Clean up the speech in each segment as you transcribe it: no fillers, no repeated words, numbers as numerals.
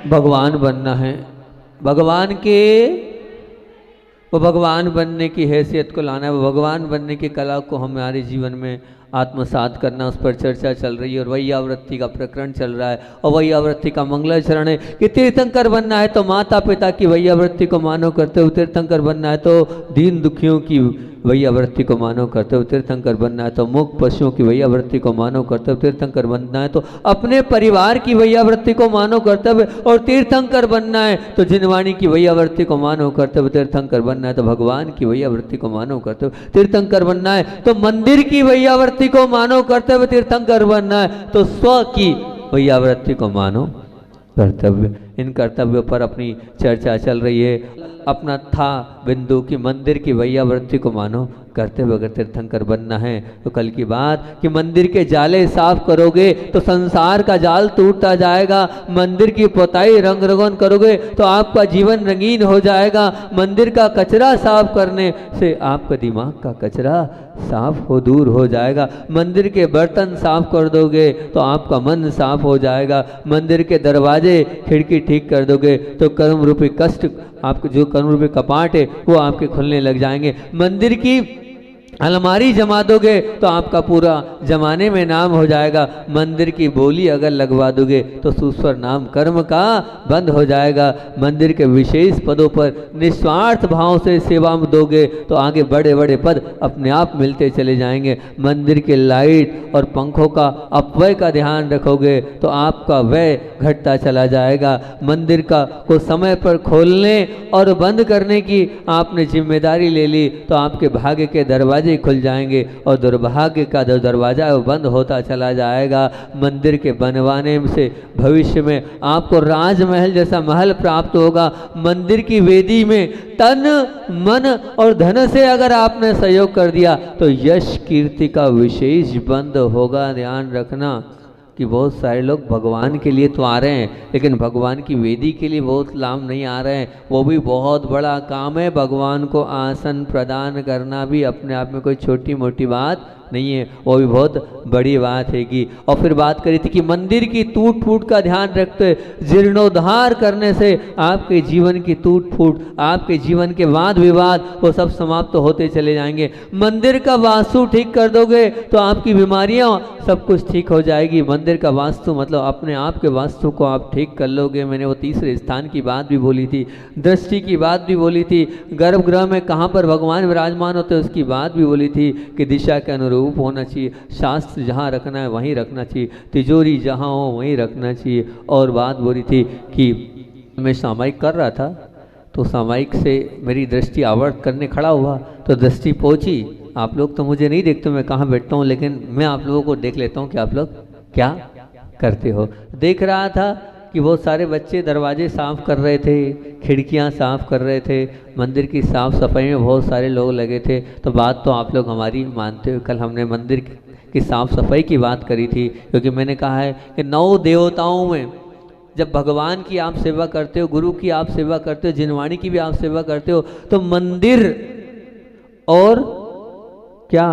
भगवान बनना है, भगवान के वो भगवान बनने की हैसियत को लाना है, वो भगवान बनने की कला को हमारे जीवन में आत्मसात करना, उस पर चर्चा चल रही है और वही आवृत्ति का प्रकरण चल रहा है। और वही आवृत्ति का मंगलाचरण है कि तीर्थंकर बनना है तो माता पिता की वही आवृत्ति को मानो करते हुए तीर्थंकर बनना है, तो दीन दुखियों की वही आवृत्ति को मानो करते हुए तीर्थंकर बनना है, तो मूक पशुओं की वही आवृत्ति को मानो करते हुए तीर्थंकर बनना है, तो अपने परिवार की वही आवृत्ति को मानो करते हुए और तीर्थंकर बनना है, तो जिनवाणी की वही आवृत्ति को मानो करते हुए तीर्थंकर बनना है, तो भगवान की वही आवृत्ति को मानो करते हुए तीर्थंकर बनना है, तो मंदिर की वही आवृत्ति को मानो करते हुए तीर्थंकर बनना है, तो स्व की वही आवृत्ति को मानो कर्तव्य। इन कर्तव्यों पर अपनी चर्चा चल रही है। अपना था बिंदु की मंदिर की वही आवृत्ति को मानो करते हुए अगर तीर्थंकर बनना है, तो कल की बात कि मंदिर के जाले साफ करोगे तो संसार का जाल टूटता जाएगा, मंदिर की पोताई रंग रंगोन करोगे तो आपका जीवन रंगीन हो जाएगा, मंदिर का कचरा साफ करने से आपका दिमाग का कचरा साफ हो दूर हो जाएगा, मंदिर के बर्तन साफ कर दोगे तो आपका मन साफ हो जाएगा, मंदिर के दरवाजे खिड़की ठीक कर दोगे तो कर्म रूपी कष्ट आपके जो कर्म रूपी कपाट है वो आपके खुलने लग जाएंगे, मंदिर की अलमारी जमा दोगे तो आपका पूरा जमाने में नाम हो जाएगा, मंदिर की बोली अगर लगवा दोगे तो सुस्वर नाम कर्म का बंद हो जाएगा, मंदिर के विशेष पदों पर निस्वार्थ भाव से सेवा दोगे तो आगे बड़े बड़े पद अपने आप मिलते चले जाएंगे, मंदिर के लाइट और पंखों का अपव्यय का ध्यान रखोगे तो आपका व्यय घटता चला जाएगा, मंदिर का को समय पर खोलने और बंद करने की आपने जिम्मेदारी ले ली तो आपके भाग्य के दरवाजे खुल जाएंगे और दुर्भाग्य का जो दरवाजा है वो बंद होता चला जाएगा, मंदिर के बनवाने से भविष्य में आपको राजमहल जैसा महल प्राप्त होगा, मंदिर की वेदी में तन मन और धन से अगर आपने सहयोग कर दिया तो यश कीर्ति का विशेष बंद होगा। ध्यान रखना कि बहुत सारे लोग भगवान के लिए तो आ रहे हैं लेकिन भगवान की वेदी के लिए बहुत लाभ नहीं आ रहे हैं, वो भी बहुत बड़ा काम है, भगवान को आसन प्रदान करना भी अपने आप में कोई छोटी मोटी बात नहीं है, वो भी बहुत बड़ी बात है कि। और फिर बात करी थी कि मंदिर की टूट फूट का ध्यान रखते जीर्णोद्धार करने से आपके जीवन की टूट फूट, आपके जीवन के वाद विवाद वो सब समाप्त तो होते चले जाएंगे, मंदिर का वास्तु ठीक कर दोगे तो आपकी बीमारियां सब कुछ ठीक हो जाएगी, मंदिर का वास्तु मतलब अपने आप के वास्तु को आप ठीक कर लोगे। मैंने वो तीसरे स्थान की बात भी बोली थी, दृष्टि की बात भी बोली थी, गर्भगृह में कहाँ पर भगवान विराजमान होते उसकी बात भी बोली थी कि दिशा के अनुरूप होना चाहिए, शास्त्र जहाँ रखना है वहीं रखना चाहिए, तिजोरी जहाँ हो वहीं रखना चाहिए। और बात बोली थी कि मैं सामायिक कर रहा था तो सामायिक से मेरी दृष्टि आवर्त करने खड़ा हुआ तो दृष्टि पहुँची, आप लोग तो मुझे नहीं देखते मैं कहाँ बैठता हूँ लेकिन मैं आप लोगों को देख लेता हूँ कि आप लोग क्या करते हो। देख रहा था कि बहुत सारे बच्चे दरवाजे साफ कर रहे थे, खिड़कियां साफ कर रहे थे, मंदिर की साफ सफाई में बहुत सारे लोग लगे थे, तो बात तो आप लोग हमारी मानते हो। कल हमने मंदिर की साफ सफाई की बात करी थी क्योंकि मैंने कहा है कि 9 देवताओं में जब भगवान की आप सेवा करते हो, गुरु की आप सेवा करते हो, जिनवाणी की भी आप सेवा करते हो, तो मंदिर और क्या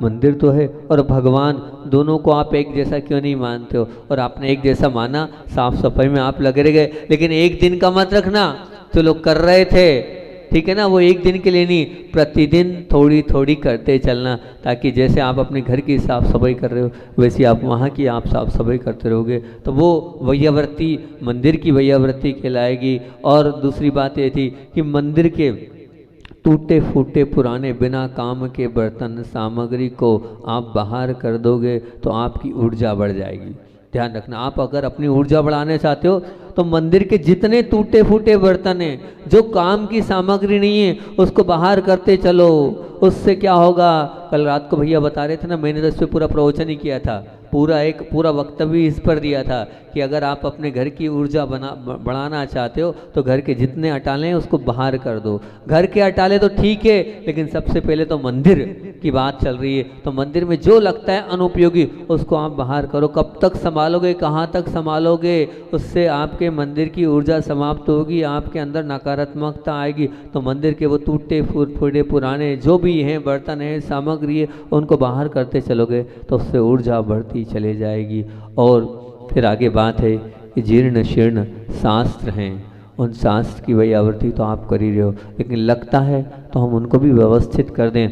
मंदिर तो है और भगवान दोनों को आप एक जैसा क्यों नहीं मानते हो। और आपने एक जैसा माना, साफ सफाई में आप लगे रह गए, लेकिन एक दिन का मत रखना जो लोग कर रहे थे, ठीक है ना, वो एक दिन के लिए नहीं, प्रतिदिन थोड़ी थोड़ी करते चलना, ताकि जैसे आप अपने घर की साफ सफाई कर रहे हो वैसे आप वहाँ की आप साफ सफाई करते रहोगे तो वो वैयावृत्ति मंदिर की वैयावृत्ति कहलाएगी। और दूसरी बात ये थी कि मंदिर के टूटे फूटे पुराने बिना काम के बर्तन सामग्री को आप बाहर कर दोगे तो आपकी ऊर्जा बढ़ जाएगी। ध्यान रखना, आप अगर अपनी ऊर्जा बढ़ाने चाहते हो तो मंदिर के जितने टूटे फूटे बर्तन हैं, जो काम की सामग्री नहीं है, उसको बाहर करते चलो। उससे क्या होगा, कल रात को भैया बता रहे थे ना, मैंने तो इस पर पूरा प्रवचन ही किया था, पूरा वक्तव्य इस पर दिया था कि अगर आप अपने घर की ऊर्जा बढ़ाना चाहते हो तो घर के जितने अटाले हैं उसको बाहर कर दो। घर के अटाले तो ठीक है, लेकिन सबसे पहले तो मंदिर की बात चल रही है, तो मंदिर में जो लगता है अनुपयोगी उसको आप बाहर करो। कब तक संभालोगे, कहाँ तक संभालोगे, उससे आपके मंदिर की ऊर्जा समाप्त होगी, आपके अंदर नकारात्मकता आएगी। तो मंदिर के वो टूटे फूटे पुराने जो भी हैं बर्तन हैं सामग्री है उनको बाहर करते चलोगे तो उससे ऊर्जा बढ़ती चले जाएगी। और फिर आगे बात है ये जीर्ण शीर्ण शास्त्र हैं, उन शास्त्र की वही आवृत्ति तो आप कर ही रहे हो, लेकिन लगता है तो हम उनको भी व्यवस्थित कर दें।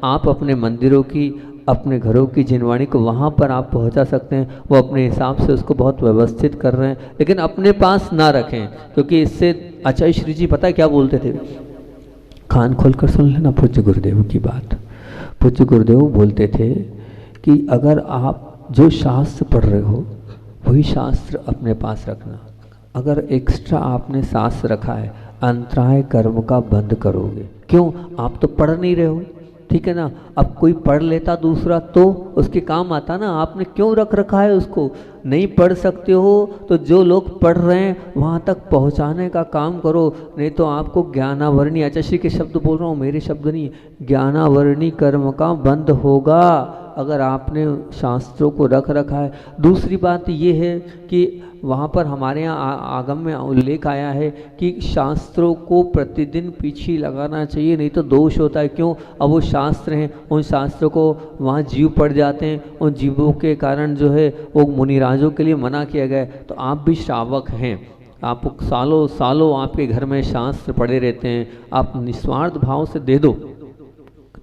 आप अपने मंदिरों की, अपने घरों की जिनवाणी को वहाँ पर आप पहुँचा सकते हैं, वो अपने हिसाब से उसको बहुत व्यवस्थित कर रहे हैं, लेकिन अपने पास ना रखें, क्योंकि इससे आचार्य श्री जी पता है क्या बोलते थे, कान खोल कर सुन लेना पूज्य गुरुदेव की बात। पूज्य गुरुदेव बोलते थे कि अगर आप जो शास्त्र पढ़ रहे हो वही शास्त्र अपने पास रखना, अगर एक्स्ट्रा आपने शास्त्र रखा है अंतराय कर्म का बंद करोगे। क्यों? आप तो पढ़ नहीं रहे हो, ठीक है ना। अब कोई पढ़ लेता दूसरा तो उसके काम आता ना, आपने क्यों रख रखा है उसको? नहीं पढ़ सकते हो तो जो लोग पढ़ रहे हैं वहाँ तक पहुँचाने का काम करो, नहीं तो आपको ज्ञानावरणी, आचार्य के शब्द बोल रहा हूँ, मेरे शब्द नहीं, ज्ञानावरणी कर्म का बंद होगा अगर आपने शास्त्रों को रख रखा है। दूसरी बात ये है कि वहाँ पर हमारे यहाँ आगम में उल्लेख आया है कि शास्त्रों को प्रतिदिन पीछे लगाना चाहिए, नहीं तो दोष होता है। क्यों? अब वो शास्त्र हैं, उन शास्त्रों को वहाँ जीव पढ़ जाते हैं, उन जीवों के कारण जो है वो मुनिराजों के लिए मना किया गया है। तो आप भी श्रावक हैं, आप सालों सालों आपके घर में शास्त्र पढ़े रहते हैं, आप निस्वार्थ भाव से दे दो।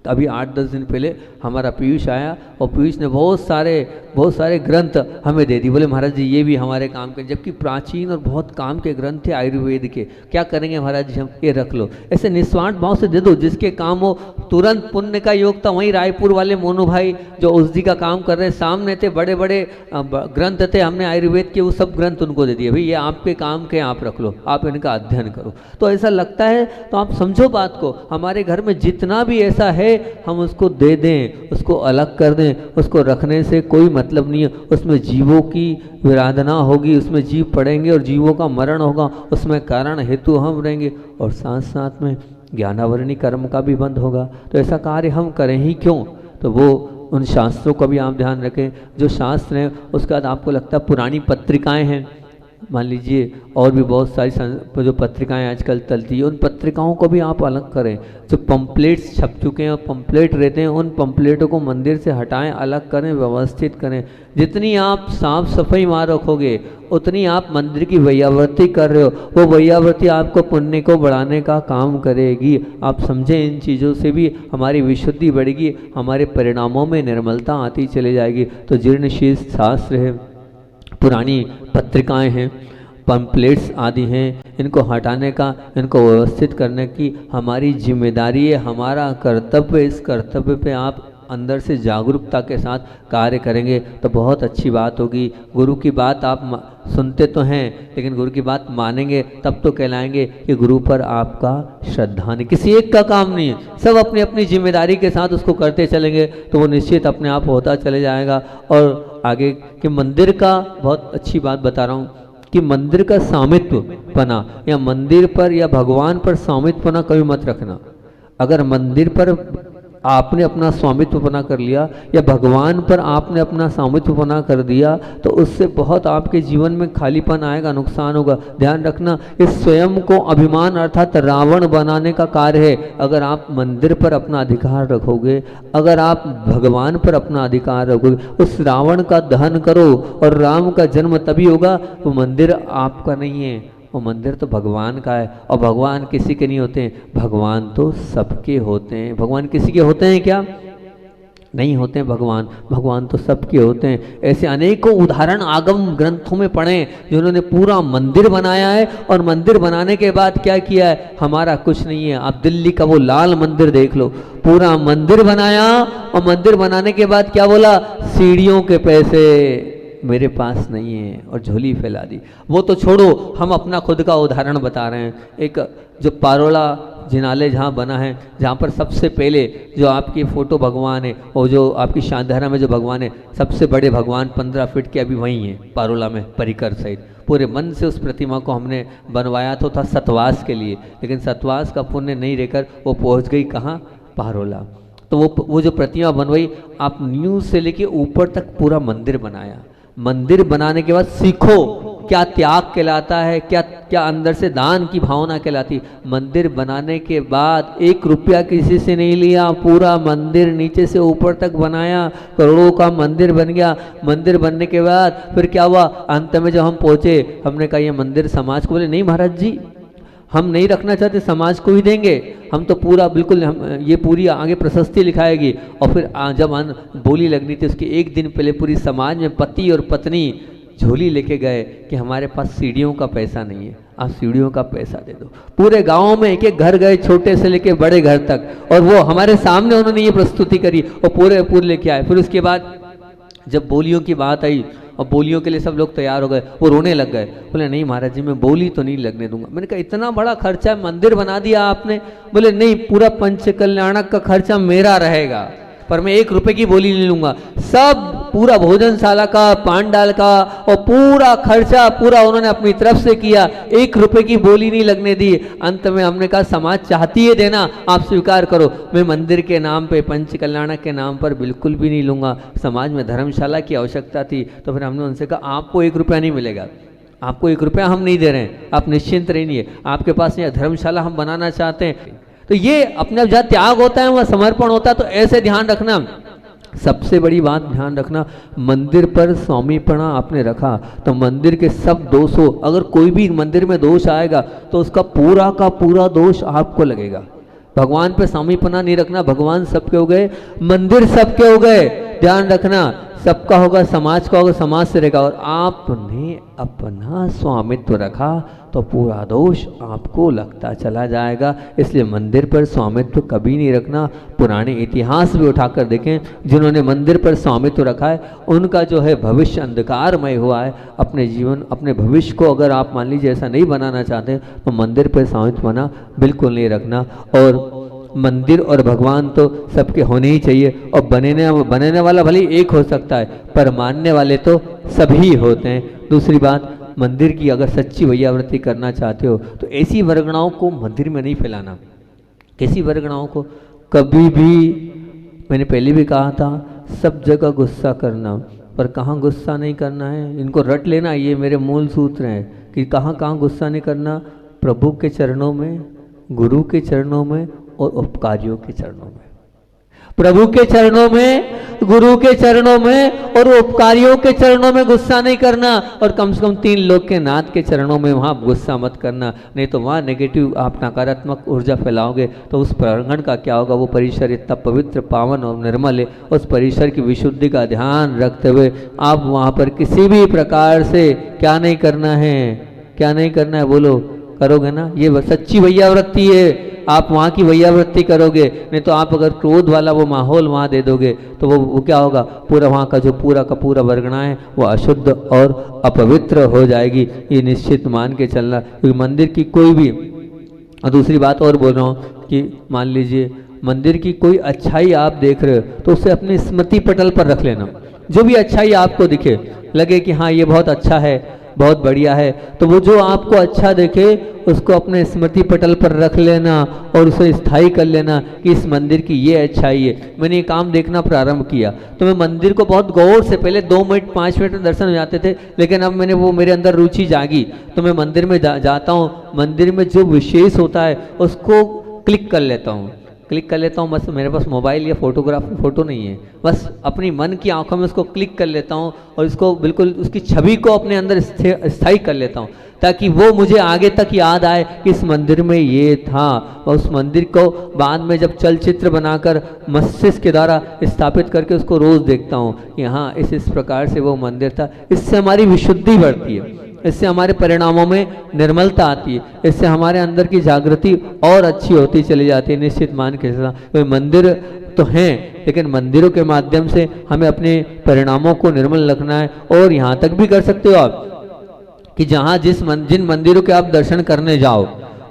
अभी 8-10 दिन पहले हमारा पीयूष आया और पीयूष ने बहुत सारे ग्रंथ हमें दे दी, बोले महाराज जी ये भी हमारे काम के, जबकि प्राचीन और बहुत काम के ग्रंथ थे आयुर्वेद के, क्या करेंगे महाराज जी हम, ये रख लो। ऐसे निस्वार्थ भाव से दे दो, जिसके काम हो तुरंत पुण्य का योग था। वहीं रायपुर वाले मोनू भाई जो औषधि का काम कर रहे हैं, सामने थे बड़े बड़े ग्रंथ थे, हमने आयुर्वेद के वो सब ग्रंथ उनको दे दिए, भाई ये आपके काम के, आप रख लो, आप इनका अध्ययन करो। तो ऐसा लगता है तो आप समझो बात को, हमारे घर में जितना भी ऐसा है हम उसको दे दें, उसको अलग कर दें, उसको रखने से कोई मतलब नहीं है। उसमें जीवों की विराधना होगी, उसमें जीव पड़ेंगे और जीवों का मरण होगा, उसमें कारण हेतु हम रहेंगे, और साथ साथ में ज्ञानावरणी कर्म का भी बंद होगा। तो ऐसा कार्य हम करें ही क्यों? तो वो उन शास्त्रों का भी आप ध्यान रखें, जो शास्त्र हैं। उसके बाद आपको लगता है पुरानी पत्रिकाएं हैं, मान लीजिए, और भी बहुत सारी जो पत्रिकाएं आजकल चलती है, उन पत्रिकाओं को भी आप अलग करें। जो पंपलेट्स छप चुके हैं और पंपलेट रहते हैं, उन पंपलेटों को मंदिर से हटाएं, अलग करें, व्यवस्थित करें। जितनी आप साफ सफाई वहाँ रखोगे उतनी आप मंदिर की वैयावृत्ति कर रहे हो, वो वैयावृत्ति आपको पुण्य को बढ़ाने का काम करेगी। आप समझें, इन चीज़ों से भी हमारी विशुद्धि बढ़ेगी, हमारे परिणामों में निर्मलता आती चली जाएगी। तो जीर्णशील शास्त्र है, पुरानी पत्रिकाएं हैं, पम्पलेट्स आदि हैं, इनको हटाने का, इनको व्यवस्थित करने की हमारी जिम्मेदारी है, हमारा कर्तव्य। इस कर्तव्य पे आप अंदर से जागरूकता के साथ कार्य करेंगे तो बहुत अच्छी बात होगी। गुरु की बात आप सुनते तो हैं, लेकिन गुरु की बात मानेंगे तब तो कहलाएंगे कि गुरु पर आपका श्रद्धा नहीं। किसी एक का काम नहीं है, सब अपनी अपनी जिम्मेदारी के साथ उसको करते चलेंगे तो वो निश्चित अपने आप होता चले जाएगा। और आगे कि मंदिर का, बहुत अच्छी बात बता रहा हूँ कि मंदिर का स्वामित्व पना, या मंदिर पर या भगवान पर स्वामित्व पना कभी मत रखना। अगर मंदिर पर आपने अपना स्वामित्व पना कर लिया या भगवान पर आपने अपना स्वामित्व पना कर दिया तो उससे बहुत आपके जीवन में खालीपन आएगा, नुकसान होगा। ध्यान रखना, इस स्वयं को अभिमान अर्थात रावण बनाने का कार्य है। अगर आप मंदिर पर अपना अधिकार रखोगे, अगर आप भगवान पर अपना अधिकार रखोगे, उस रावण का दहन करो और राम का जन्म तभी होगा। वो मंदिर आपका नहीं है, वो मंदिर तो भगवान का है। और भगवान किसी के नहीं होते हैं, भगवान तो सबके होते हैं। भगवान किसी के होते हैं क्या? नहीं होते हैं भगवान, भगवान तो सबके होते हैं। ऐसे अनेकों उदाहरण आगम ग्रंथों में पढ़े जिन्होंने पूरा मंदिर बनाया है, और मंदिर बनाने के बाद क्या किया है, हमारा कुछ नहीं है। आप दिल्ली का वो लाल मंदिर देख लो, पूरा मंदिर बनाया और मंदिर बनाने के बाद क्या बोला, सीढ़ियों के पैसे मेरे पास नहीं है, और झोली फैला दी। वो तो छोड़ो, हम अपना खुद का उदाहरण बता रहे हैं। एक जो पारोला जिनालय जहाँ बना है, जहाँ पर सबसे पहले जो आपकी फ़ोटो भगवान है, और जो आपकी शांधारा में जो भगवान है, सबसे बड़े भगवान 15 फीट के अभी वहीं हैं पारोला में, परिकर सहित। पूरे मन से उस प्रतिमा को हमने बनवाया तो था सतवास के लिए, लेकिन सतवास का पुण्य नहीं रहकर वो पहुँच गई कहाँ, पारोला। तो वो जो प्रतिमा बनवाई, आप नींव से लेके ऊपर तक पूरा मंदिर बनाया। मंदिर बनाने के बाद सीखो क्या त्याग कहलाता है, क्या क्या अंदर से दान की भावना कहलाती। मंदिर बनाने के बाद 1 रुपया किसी से नहीं लिया, पूरा मंदिर नीचे से ऊपर तक बनाया, करोड़ों का मंदिर बन गया। मंदिर बनने के बाद फिर क्या हुआ, अंत में जब हम पहुंचे, हमने कहा ये मंदिर समाज को, बोले नहीं महाराज जी हम नहीं रखना चाहते, समाज को ही देंगे, हम तो पूरा बिल्कुल हम ये पूरी आगे प्रशस्ति लिखाएगी। और फिर जब बोली लगनी थी उसके 1 दिन पहले पूरी समाज में पति और पत्नी झोली लेके गए कि हमारे पास सीढ़ियों का पैसा नहीं है, आप सीढ़ियों का पैसा दे दो। पूरे गांव में एक एक घर गए, छोटे से लेके बड़े घर तक, और वो हमारे सामने उन्होंने ये प्रस्तुति करी और पूरे लेके आए। फिर उसके बाद जब बोलियों की बात आई और बोलियों के लिए सब लोग तैयार हो गए, वो रोने लग गए, बोले नहीं महाराज जी मैं बोली तो नहीं लगने दूंगा। मैंने कहा इतना बड़ा खर्चा मंदिर बना दिया आपने, बोले नहीं पूरा पंचकल्याणक का खर्चा मेरा रहेगा, पर मैं 1 रुपए की बोली नहीं लूंगा। सब पूरा भोजनशाला का, पांडाल का और पूरा खर्चा पूरा उन्होंने अपनी तरफ से किया, 1 रुपए की बोली नहीं लगने दी। अंत में हमने कहा समाज चाहती है देना, आप स्वीकार करो, मैं मंदिर के नाम पे, पंचकल्याणक के नाम पर बिल्कुल भी नहीं लूंगा। समाज में धर्मशाला की आवश्यकता थी, तो फिर हमने उनसे कहा आपको 1 रुपया नहीं मिलेगा, आपको 1 रुपया हम नहीं दे रहे हैं, आप निश्चिंत रहिए, आपके पास यहाँ धर्मशाला हम बनाना चाहते हैं। तो ये अपने जहाँ त्याग होता है वहाँ समर्पण होता है। तो ऐसे ध्यान रखना, सबसे बड़ी बात ध्यान रखना, मंदिर पर स्वामीपना आपने रखा तो मंदिर के सब दोषों, अगर कोई भी मंदिर में दोष आएगा तो उसका पूरा का पूरा दोष आपको लगेगा। भगवान पे स्वामीपना नहीं रखना, भगवान सबके हो गए, मंदिर सबके हो गए, ध्यान रखना सबका होगा, समाज का होगा, समाज से रहेगा। और आपने अपना स्वामित्व रखा तो पूरा दोष आपको लगता चला जाएगा। इसलिए मंदिर पर स्वामित्व कभी नहीं रखना। पुराने इतिहास भी उठाकर देखें, जिन्होंने मंदिर पर स्वामित्व रखा है उनका जो है भविष्य अंधकारमय हुआ है। अपने जीवन, अपने भविष्य को अगर आप मान लीजिए ऐसा नहीं बनाना चाहते तो मंदिर पर स्वामित्व बना बिल्कुल नहीं रखना। और मंदिर और भगवान तो सबके होने ही चाहिए, और बनने वाला भले एक हो सकता है पर मानने वाले तो सभी होते हैं। दूसरी बात, मंदिर की अगर सच्ची वैयावृत्ति करना चाहते हो तो ऐसी वर्गणाओं को मंदिर में नहीं फैलाना। कैसी वर्गणाओं को? कभी भी, मैंने पहले भी कहा था, सब जगह गुस्सा करना, पर कहाँ गुस्सा नहीं करना है, इनको रट लेना, ये मेरे मूल सूत्र हैं कि कहाँ कहाँ गुस्सा नहीं करना। प्रभु के चरणों में, गुरु के चरणों में और उपकारियों के चरणों में। प्रभु के चरणों में, गुरु के चरणों में और उपकारियों के चरणों में गुस्सा नहीं करना, और कम से कम 3 लोग के नाथ के चरणों में वहाँ गुस्सा मत करना, नहीं तो वहाँ नेगेटिव आप नकारात्मक ऊर्जा फैलाओगे तो उस प्रांगण का क्या होगा। वो परिसर इतना पवित्र, पावन और निर्मल है, उस परिसर की विशुद्धि का ध्यान रखते हुए आप वहाँ पर किसी भी प्रकार से क्या नहीं करना है, क्या नहीं करना है, बोलो, करोगे ना? ये सच्ची वैयावृत्ति है, आप वहाँ की वैयावृत्ति करोगे। नहीं तो आप अगर क्रोध वाला वो माहौल वहाँ दे दोगे तो वो क्या होगा, पूरा वहाँ का जो पूरा का पूरा वर्गणा है वो अशुद्ध और अपवित्र हो जाएगी। ये निश्चित मान के चलना, क्योंकि मंदिर की कोई भी, और दूसरी बात और बोल रहा हूँ कि मान लीजिए मंदिर की कोई अच्छाई आप देख रहे हो तो उसे अपने स्मृति पटल पर रख लेना। जो भी अच्छाई आपको दिखे, लगे कि हाँ ये बहुत अच्छा है, बहुत बढ़िया है, तो वो जो आपको अच्छा देखे उसको अपने स्मृति पटल पर रख लेना और उसे स्थायी कर लेना कि इस मंदिर की ये अच्छाई है। मैंने ये काम देखना प्रारंभ किया तो मैं मंदिर को बहुत गौर से, पहले 2 मिनट 5 मिनट में दर्शन हो जाते थे, लेकिन अब मैंने वो मेरे अंदर रुचि जागी तो मैं मंदिर में जाता हूँ, मंदिर में जो विशेष होता है उसको क्लिक कर लेता हूँ, बस मेरे पास मोबाइल या फोटो नहीं है, बस अपनी मन की आंखों में उसको क्लिक कर लेता हूँ और इसको बिल्कुल उसकी छवि को अपने अंदर स्थायी कर लेता हूँ, ताकि वो मुझे आगे तक याद आए कि इस मंदिर में ये था। और उस मंदिर को बाद में जब चलचित्र बनाकर मस्तिष्क के द्वारा स्थापित करके उसको रोज देखता हूँ कि हाँ इस प्रकार से वो मंदिर था। इससे हमारी विशुद्धि बढ़ती है, इससे हमारे परिणामों में निर्मलता आती है, इससे हमारे अंदर की जागृति और अच्छी होती चली जाती है। निश्चित मान के साथ मंदिर तो हैं, लेकिन मंदिरों के माध्यम से हमें अपने परिणामों को निर्मल रखना है। और यहाँ तक भी कर सकते हो आप कि जहाँ जिन मंदिरों के आप दर्शन करने जाओ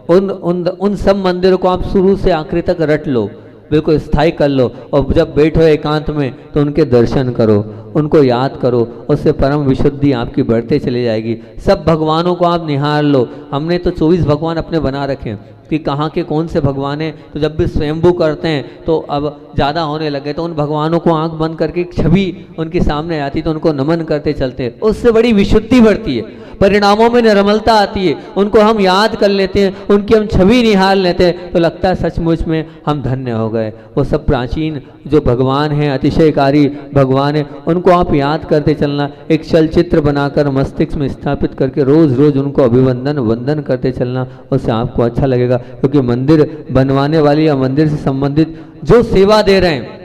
उन सब मंदिरों को आप शुरू से आखिरी तक रट लो, बिल्कुल स्थायी कर लो, और जब बैठो एकांत में तो उनके दर्शन करो, उनको याद करो, उससे परम विशुद्धि आपकी बढ़ते चली जाएगी। सब भगवानों को आप निहार लो। हमने तो 24 भगवान अपने बना रखे हैं कि कहाँ के कौन से भगवान हैं, तो जब भी स्वयंभू करते हैं तो अब ज़्यादा होने लगे तो उन भगवानों को आंख बंद करके छवि उनके सामने आती तो उनको नमन करते चलते हैं, उससे बड़ी विशुद्धि बढ़ती है। परिणामों में निर्मलता आती है, उनको हम याद कर लेते हैं, उनकी हम छवि निहार लेते हैं, तो लगता है सचमुच में हम धन्य हो गए। वो सब प्राचीन जो भगवान हैं, अतिशयकारी भगवान हैं, उनको आप याद करते चलना, एक चलचित्र बनाकर मस्तिष्क में स्थापित करके रोज़ रोज़ उनको अभिवंदन वंदन करते चलना, उससे आपको अच्छा लगेगा। क्योंकि मंदिर बनवाने वाली या मंदिर से संबंधित जो सेवा दे रहे हैं,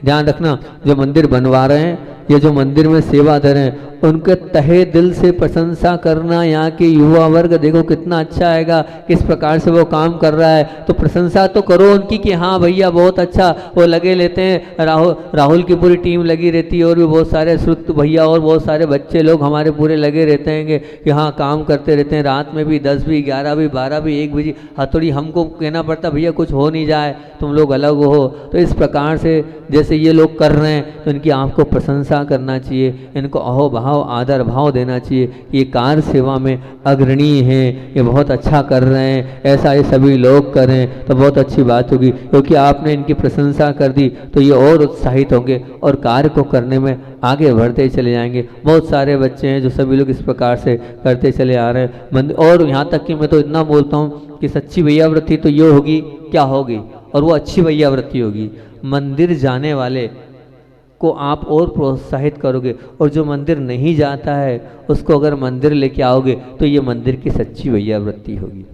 ध्यान रखना, जो मंदिर बनवा रहे हैं या जो मंदिर में सेवा दे रहे हैं, उनके तहे दिल से प्रशंसा करना। यहाँ के युवा वर्ग देखो कितना अच्छा आएगा, किस प्रकार से वो काम कर रहा है, तो प्रशंसा तो करो उनकी कि हाँ भैया बहुत अच्छा वो लगे लेते हैं। राहुल की पूरी टीम लगी रहती है, और भी बहुत सारे श्रुत भैया और बहुत सारे बच्चे लोग हमारे पूरे लगे रहते हैं कि हाँ काम करते रहते हैं। रात में भी 10 भी 11 भी 12 भी 1 बजे हथौड़ी हमको कहना पड़ता भैया कुछ हो नहीं जाए, तुम लोग अलग हो। तो इस प्रकार से जैसे ये लोग कर रहे हैं, तो इनकी आपको प्रशंसा करना चाहिए, इनको अहोभाव आदर भाव देना चाहिए। ये कार सेवा में अग्रणी हैं, ये बहुत अच्छा कर रहे हैं, ऐसा ये सभी लोग करें तो बहुत अच्छी बात होगी। क्योंकि आपने इनकी प्रशंसा कर दी तो ये और उत्साहित होंगे और कार्य को करने में आगे बढ़ते चले जाएंगे। बहुत सारे बच्चे हैं जो सभी लोग इस प्रकार से करते चले आ रहे हैं। और यहाँ तक कि मैं तो इतना बोलता हूँ कि सच्ची भैयावृत्ति तो ये होगी, क्या होगी, और वो अच्छी भैयावृत्ति होगी। मंदिर जाने वाले को आप और प्रोत्साहित करोगे, और जो मंदिर नहीं जाता है उसको अगर मंदिर लेके आओगे तो ये मंदिर की सच्ची भैयावृत्ति होगी।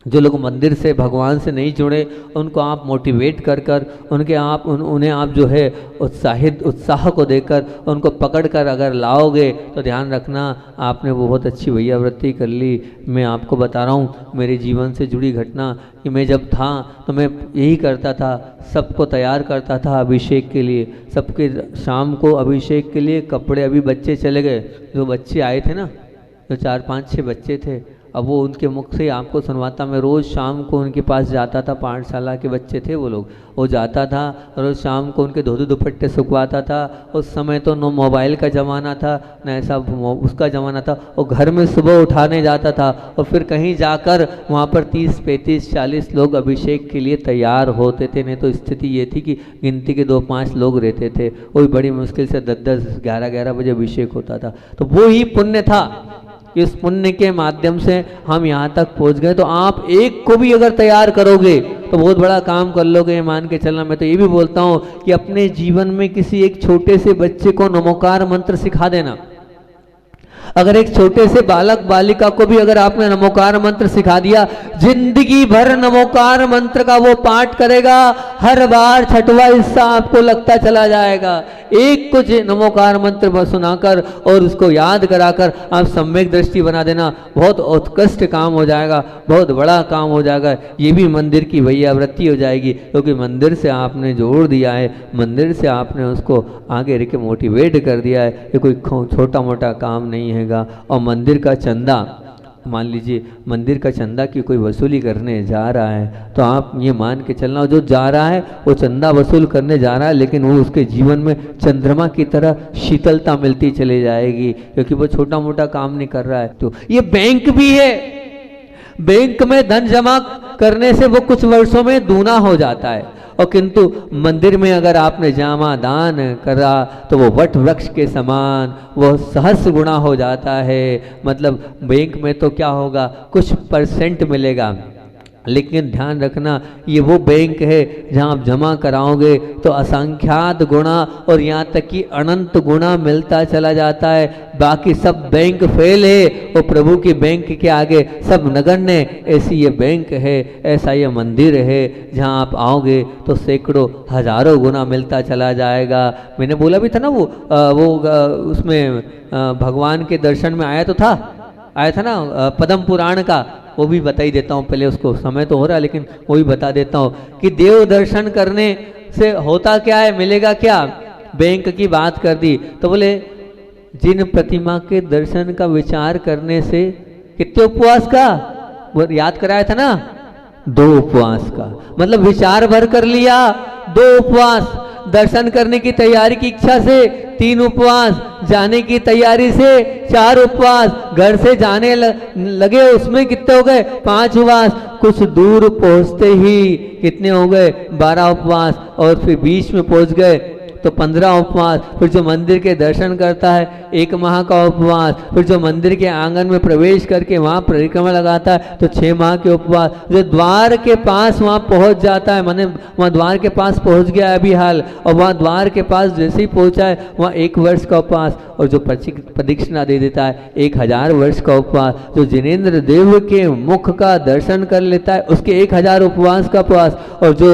जो लोग मंदिर से भगवान से नहीं जुड़े उनको आप मोटिवेट कर कर उन्हें आप जो है उत्साह को देकर उनको पकड़ कर अगर लाओगे तो ध्यान रखना आपने वो बहुत अच्छी भैयावृत्ति कर ली। मैं आपको बता रहा हूँ मेरे जीवन से जुड़ी घटना कि मैं जब था तो मैं यही करता था, सबको तैयार करता था अभिषेक के लिए, सबके शाम को अभिषेक के लिए कपड़े। अभी बच्चे चले गए, जो बच्चे आए थे ना, जो 4 5 6 बच्चे थे, अब वो उनके मुख से आपको सुनवाता। मैं रोज़ शाम को उनके पास जाता था, पाठशाला के बच्चे थे वो लोग, वो जाता था रोज़ शाम को उनके धोती दुपट्टे सुखवाता था। उस समय तो न मोबाइल का ज़माना था न ऐसा उसका ज़माना था। और घर में सुबह उठाने जाता था और फिर कहीं जाकर वहाँ पर 30 35 40 लोग अभिषेक के लिए तैयार होते थे। नहीं तो स्थिति ये थी कि गिनती के 2-5 लोग रहते थे, वो भी बड़ी मुश्किल से 10-10 11-11 बजे अभिषेक होता था। तो वो ही पुण्य था कि इस पुण्य के माध्यम से हम यहाँ तक पहुँच गए। तो आप एक को भी अगर तैयार करोगे तो बहुत बड़ा काम कर लोगे, ये मान के चलना। मैं तो ये भी बोलता हूँ कि अपने जीवन में किसी एक छोटे से बच्चे को नमोकार मंत्र सिखा देना। अगर एक छोटे से बालक बालिका को भी अगर आपने नमोकार मंत्र सिखा दिया, जिंदगी भर नमोकार मंत्र का वो पाठ करेगा, हर बार 6वां हिस्सा आपको लगता चला जाएगा। एक कुछ नमोकार मंत्र सुनाकर और उसको याद कराकर आप सम्यक दृष्टि बना देना, बहुत उत्कृष्ट काम हो जाएगा, बहुत बड़ा काम हो जाएगा। ये भी मंदिर की भैयावृत्ति हो जाएगी, क्योंकि मंदिर से आपने जोड़ दिया है, मंदिर से आपने उसको आगे रख के मोटिवेट कर दिया है। ये कोई छोटा मोटा काम नहीं है। और मंदिर का चंदा, मान लीजिए मंदिर का चंदा की कोई वसूली करने जा रहा है, तो आप ये मान के चलना जो जा रहा है वो चंदा वसूल करने जा रहा है, लेकिन वो उसके जीवन में चंद्रमा की तरह शीतलता मिलती चली जाएगी, क्योंकि वो छोटा मोटा काम नहीं कर रहा है। तो ये बैंक भी है, बैंक में धन जमा करने से वो कुछ वर्षों में दूना हो जाता है। और किंतु मंदिर में अगर आपने जामा दान करा तो वो वट वृक्ष के समान वो सहस्र गुना हो जाता है। मतलब बैंक में तो क्या होगा, कुछ % मिलेगा, लेकिन ध्यान रखना ये वो बैंक है जहाँ आप जमा कराओगे तो असंख्यात गुणा और यहाँ तक कि अनंत गुणा मिलता चला जाता है। बाकी सब बैंक फेल है और प्रभु की बैंक के आगे सब नगण्य। ऐसी ये बैंक है, ऐसा ये मंदिर है जहाँ आप आओगे तो सैकड़ों हजारों गुना मिलता चला जाएगा। मैंने बोला भी था ना वो उसमें भगवान के दर्शन में आया था ना पद्म पुराण का, वो भी बता ही देता हूँ पहले, उसको समय तो हो रहा है लेकिन वो भी बता देता हूँ कि देव दर्शन करने से होता क्या है, मिलेगा क्या। बैंक की बात कर दी तो बोले जिन प्रतिमा के दर्शन का विचार करने से कितने उपवास का वो याद कराया था ना, 2 उपवास का, मतलब विचार भर कर लिया 2 उपवास, दर्शन करने की तैयारी की इच्छा से 3 उपवास, जाने की तैयारी से 4 उपवास, घर से जाने लगे उसमें कितने हो गए 5 उपवास, कुछ दूर पहुंचते ही कितने हो गए 12 उपवास, और फिर बीच में पहुंच गए तो 15 उपवास, फिर जो मंदिर के दर्शन करता है 1 माह का उपवास, फिर जो मंदिर के आंगन में प्रवेश करके वहाँ परिक्रमा लगाता है तो 6 माह के उपवास, जो द्वार के पास वहाँ पहुँच जाता है, माने वहाँ द्वार के पास पहुँच गया अभी हाल, और वहाँ द्वार के पास जैसे ही पहुँचा है वहाँ 1 वर्ष का उपवास, और जो प्रदक्षिणा दे देता है 1000 वर्ष का उपवास, जो जिनेंद्र देव के मुख का दर्शन कर लेता है उसके 1000 उपवास का उपवास, और जो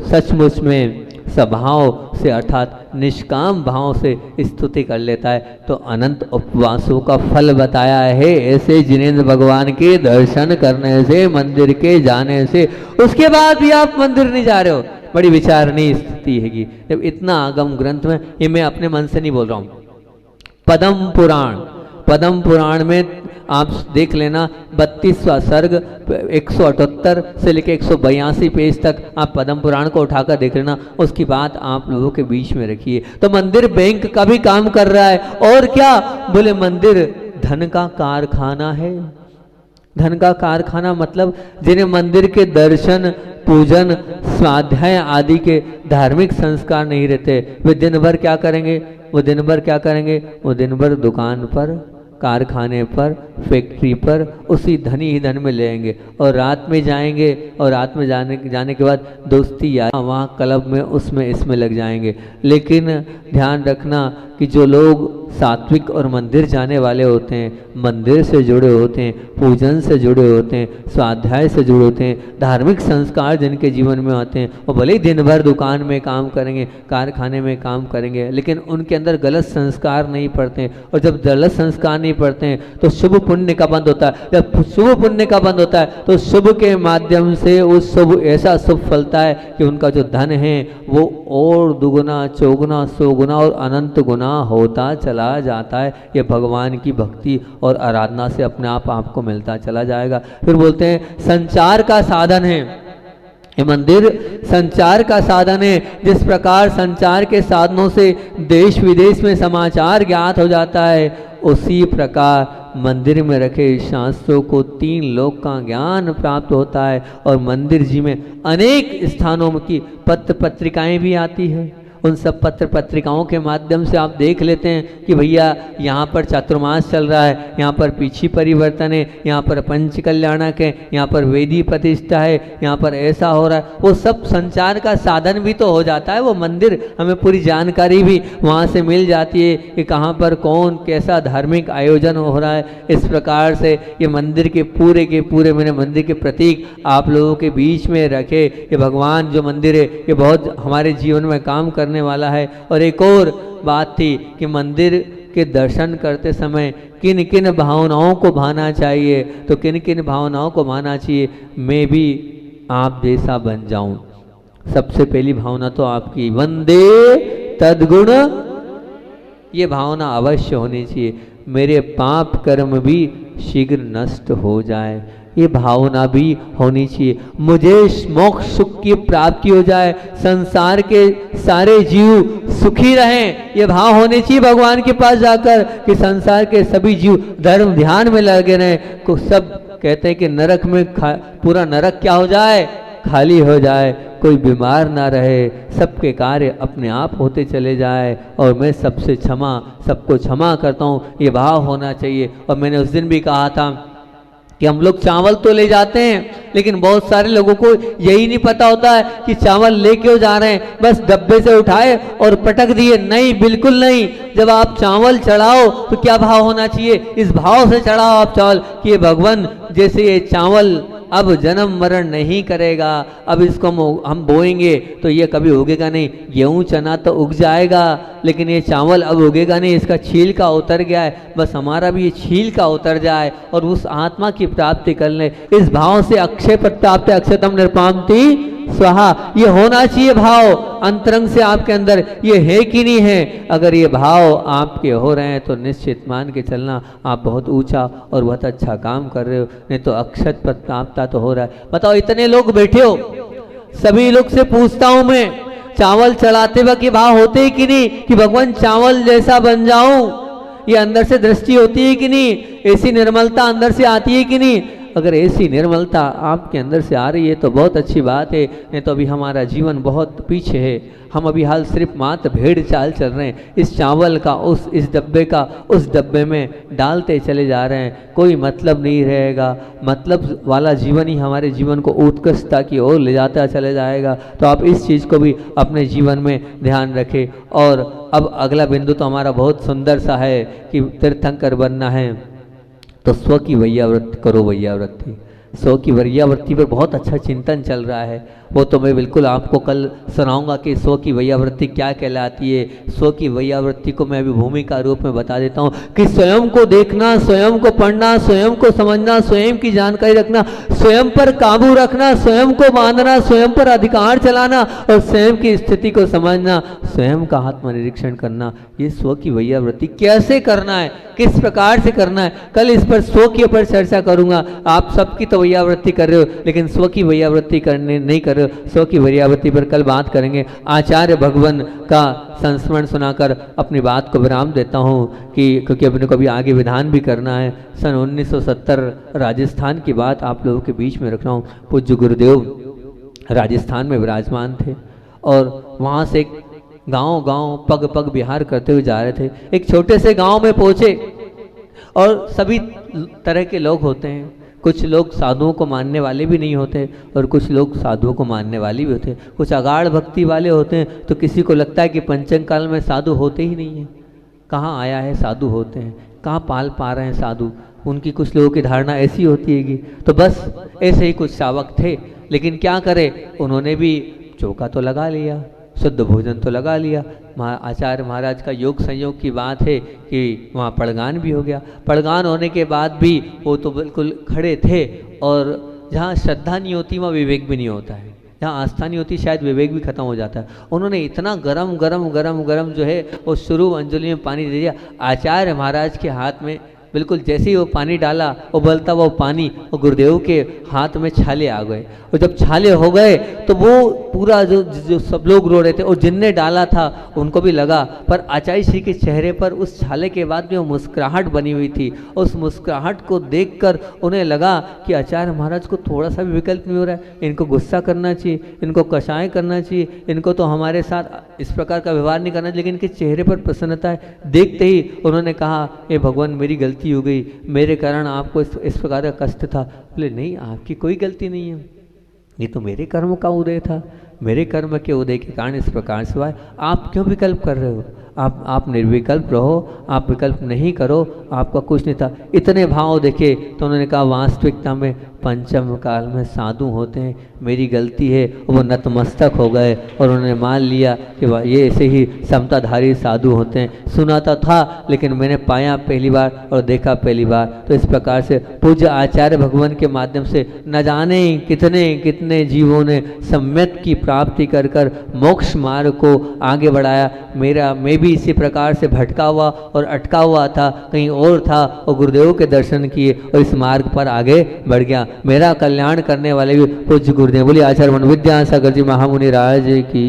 सचमुच में स्वभाव से अर्थात निष्काम भाव से स्तुति कर लेता है तो अनंत उपवासों का फल बताया है। ऐसे जिनेंद्र भगवान के दर्शन करने से, मंदिर के जाने से, उसके बाद भी आप मंदिर नहीं जा रहे हो, बड़ी विचारणीय स्थिति हैगी। जब इतना आगम ग्रंथ में, ये मैं अपने मन से नहीं बोल रहा हूँ, पद्म पुराण में आप देख लेना 32वां सर्ग 178 से लेकर 182 पेज तक आप पद्म पुराण को उठाकर देख लेना, उसकी बात आप लोगों के बीच में रखिए। तो मंदिर बैंक का भी काम कर रहा है, और क्या बोले मंदिर धन का कारखाना है। धन का कारखाना मतलब जिन्हें मंदिर के दर्शन, पूजन, स्वाध्याय आदि के धार्मिक संस्कार नहीं रहते, वे दिन भर क्या करेंगे, वो दिन भर क्या करेंगे, वो दिन भर दुकान पर, कारखाने पर, फैक्ट्री पर उसी धनी ही धन में लेंगे, और रात में जाएंगे, और रात में जाने के बाद दोस्ती यार वहाँ क्लब में उसमें इसमें लग जाएंगे। लेकिन ध्यान रखना कि जो लोग सात्विक और मंदिर जाने वाले होते हैं, मंदिर से जुड़े होते हैं, पूजन से जुड़े होते हैं, स्वाध्याय से जुड़े होते हैं, धार्मिक संस्कार जिनके जीवन में आते हैं, वो भले ही दिन भर दुकान में काम करेंगे, कारखाने में काम करेंगे, लेकिन उनके अंदर गलत संस्कार नहीं पड़ते। और जब गलत संस्कार नहीं पड़ते हैं तो शुभ पुण्य का बंद होता है। जब शुभ पुण्य का बंद होता है तो शुभ के माध्यम से उस शुभ ऐसा शुभ फलता है कि उनका जो धन है वो और दुगुना, चौगुना, सौगुना और अनंत गुना होता चला जाता है। ये भगवान की भक्ति और आराधना से अपने आप आपको मिलता चला जाएगा। फिर बोलते हैं संचार का साधन है, ये मंदिर संचार का साधन है। जिस प्रकार संचार के साधनों से देश विदेश में समाचार ज्ञात हो जाता है, उसी प्रकार मंदिर में रखे शास्त्रों को 3 लोक का ज्ञान प्राप्त होता है। और मंदिर जी में अनेक स्थानों की पत्र पत्रिकाएं भी आती है। उन सब पत्र पत्रिकाओं के माध्यम से आप देख लेते हैं कि भैया यहाँ पर चातुर्मास चल रहा है, यहाँ पर पीछी परिवर्तन है, यहाँ पर पंच कल्याणक है, यहाँ पर वेदी प्रतिष्ठा है, यहाँ पर ऐसा हो रहा है। वो सब संचार का साधन भी तो हो जाता है। वो मंदिर हमें पूरी जानकारी भी वहाँ से मिल जाती है कि कहाँ पर कौन कैसा धार्मिक आयोजन हो रहा है। इस प्रकार से ये मंदिर के पूरे मैंने मंदिर के प्रतीक आप लोगों के बीच में रखे। ये भगवान जो मंदिर है ये बहुत हमारे जीवन में काम करने वाला है। और एक और बात थी कि मंदिर के दर्शन करते समय किन किन भावनाओं को भाना चाहिए, तो किन किन भावनाओं को भाना चाहिए, मैं भी आप जैसा बन जाऊं। सबसे पहली भावना तो आपकी वंदे तद्गुण, ये भावना अवश्य होनी चाहिए। मेरे पाप कर्म भी शीघ्र नष्ट हो जाए, ये भावना भी होनी चाहिए। मुझे मोक्ष सुख की प्राप्ति हो जाए, संसार के सारे जीव सुखी रहें, ये भाव होने चाहिए भगवान के पास जाकर कि संसार के सभी जीव धर्म ध्यान में लगे रहें। को सब कहते हैं कि नरक में पूरा नरक क्या हो जाए, खाली हो जाए, कोई बीमार ना रहे, सबके कार्य अपने आप होते चले जाए और मैं सबको क्षमा करता हूँ, ये भाव होना चाहिए। और मैंने उस दिन भी कहा था कि हम लोग चावल तो ले जाते हैं, लेकिन बहुत सारे लोगों को यही नहीं पता होता है कि चावल ले क्यों जा रहे हैं। बस डब्बे से उठाए और पटक दिए, नहीं, बिल्कुल नहीं। जब आप चावल चढ़ाओ तो क्या भाव होना चाहिए, इस भाव से चढ़ाओ आप चावल कि ये भगवान जैसे ये चावल अब जन्म मरण नहीं करेगा, अब इसको हम बोएंगे तो ये कभी उगेगा नहीं। गेहूं चना तो उग जाएगा लेकिन ये चावल अब उगेगा नहीं, इसका छील का उतर गया है, बस हमारा भी ये छील का उतर जाए और उस आत्मा की प्राप्ति कर ले। इस भाव से अक्षय प्राप्ति अक्षतम निर्पामति स्वाहा, ये होना चाहिए भाव अंतरंग से आपके अंदर। ये है कि नहीं है? अगर ये भाव आपके हो रहे हैं तो निश्चित मान के चलना आप बहुत ऊंचा और बहुत अच्छा काम कर रहे हो, नहीं तो अक्षत प्राप्ता तो हो रहा है। बताओ इतने लोग बैठे हो, सभी लोग से पूछता हूं मैं, चावल चढ़ाते वक्त ये भाव होते ही कि नहीं कि भगवान चावल जैसा बन जाऊं? ये अंदर से दृष्टि होती है कि नहीं? ऐसी निर्मलता अंदर से आती है कि नहीं? अगर ऐसी निर्मलता आपके अंदर से आ रही है तो बहुत अच्छी बात है, नहीं तो अभी हमारा जीवन बहुत पीछे है। हम अभी हाल सिर्फ मात्र भेड़ चाल चल रहे हैं, इस चावल का इस डब्बे का उस डब्बे में डालते चले जा रहे हैं, कोई मतलब नहीं रहेगा। मतलब वाला जीवन ही हमारे जीवन को उत्कृष्टता की ओर ले जाता चले जाएगा। तो आप इस चीज़ को भी अपने जीवन में ध्यान रखें। और अब अगला बिंदु तो हमारा बहुत सुंदर सा है कि तीर्थंकर बनना है तो स्व की वैयावृत्ति करो। वैयावृत्ति, स्व की वैयावृत्ति पर बहुत अच्छा चिंतन चल रहा है, वो तो मैं बिल्कुल आपको कल सुनाऊंगा कि स्व की वैयावृत्ति क्या कहलाती है। स्व की वैयावृत्ति को मैं अभी भूमिका रूप में बता देता हूँ कि स्वयं को देखना, स्वयं को पढ़ना, स्वयं को समझना, स्वयं की जानकारी रखना, स्वयं पर काबू रखना, स्वयं को बांधना, स्वयं पर अधिकार चलाना और स्वयं की स्थिति को समझना, स्वयं का आत्मनिरीक्षण करना, ये स्व की वैयावृत्ति कैसे करना है, किस प्रकार से करना है, कल इस पर स्व के ऊपर चर्चा करूंगा। आप सबकी तो वैयावृत्ति कर रहे हो लेकिन स्व की वैयावृत्ति करने नहीं कर रहे हो, स्व की वैयावृत्ति पर कल बात करेंगे। आचार्य भगवान का संस्मरण सुनाकर अपनी बात को विराम देता हूँ कि क्योंकि अपने को अभी आगे विधान भी करना है। सन 1970 राजस्थान की बात आप लोगों के बीच में रख रहा हूँ। पूज्य गुरुदेव राजस्थान में विराजमान थे और वहाँ से गांव पग पग विहार करते हुए जा रहे थे। एक छोटे से गांव में पहुँचे और सभी तरह के लोग होते हैं, कुछ लोग साधुओं को मानने वाले भी नहीं होते और कुछ लोग साधुओं को मानने वाले भी होते हैं। कुछ अगाढ़ भक्ति वाले होते हैं तो किसी को लगता है कि पंचम काल में साधु होते ही नहीं हैं, कहाँ आया है साधु होते हैं, कहाँ पाल पा रहे हैं साधु, उनकी कुछ लोगों की धारणा ऐसी होती है। तो बस ऐसे ही कुछ शावक थे, लेकिन क्या करें, उन्होंने भी चौका तो लगा लिया, शुद्ध भोजन तो लगा लिया। आचार्य महाराज का योग संयोग की बात है कि वहाँ पड़गान भी हो गया। पड़गान होने के बाद भी वो तो बिल्कुल खड़े थे और जहाँ श्रद्धा नहीं होती वहाँ विवेक भी नहीं होता है, जहाँ आस्था नहीं होती शायद विवेक भी खत्म हो जाता है। उन्होंने इतना गरम जो है वो शुरू अंजलि में पानी दे दिया। आचार्य महाराज के हाथ में बिल्कुल जैसे ही वो पानी डाला उबलता वो पानी वो गुरुदेव के हाथ में छाले आ गए और जब छाले हो गए तो वो पूरा जो सब लोग रो रहे थे और जिनने डाला था उनको भी लगा, पर आचार्य श्री के चेहरे पर उस छाले के बाद भी वो मुस्कुराहट बनी हुई थी। उस मुस्कुराहट को देखकर उन्हें लगा कि आचार्य महाराज को थोड़ा सा भी विकल्प नहीं हो रहा है, इनको गुस्सा करना चाहिए, इनको कषाय करना चाहिए, इनको तो हमारे साथ इस प्रकार का व्यवहार नहीं करना। लेकिन इनके चेहरे पर प्रसन्नता है। देखते ही उन्होंने कहा, ये भगवान मेरी गलती हो गई, मेरे कारण आपको इस प्रकार का कष्ट था। बोले नहीं, आपकी कोई गलती नहीं है, ये तो मेरे कर्म का उदय था, मेरे कर्म के उदय के कारण इस प्रकार से हुआ है। आप क्यों विकल्प कर रहे हो? आप निर्विकल्प रहो, आप विकल्प नहीं करो, आपका कुछ नहीं था। इतने भाव देखे तो उन्होंने कहा वास्तविकता में पंचम काल में साधु होते हैं, मेरी गलती है। वो नतमस्तक हो गए और उन्होंने मान लिया कि ये ऐसे ही समताधारी साधु होते हैं। सुना तो था लेकिन मैंने पाया पहली बार और देखा पहली बार। तो इस प्रकार से पूज्य आचार्य भगवान के माध्यम से न जाने कितने कितने जीवों ने सम्यक की प्राप्ति कर कर मोक्ष मार्ग को आगे बढ़ाया। मैं भी इसी प्रकार से भटका हुआ और अटका हुआ था, कहीं और था, और गुरुदेव के दर्शन किए और इस मार्ग पर आगे बढ़ गया। मेरा कल्याण करने वाले भी पूज्य गुरुदेव। बोलिए आचार्य मन विद्यासागर जी महामुनि राज की।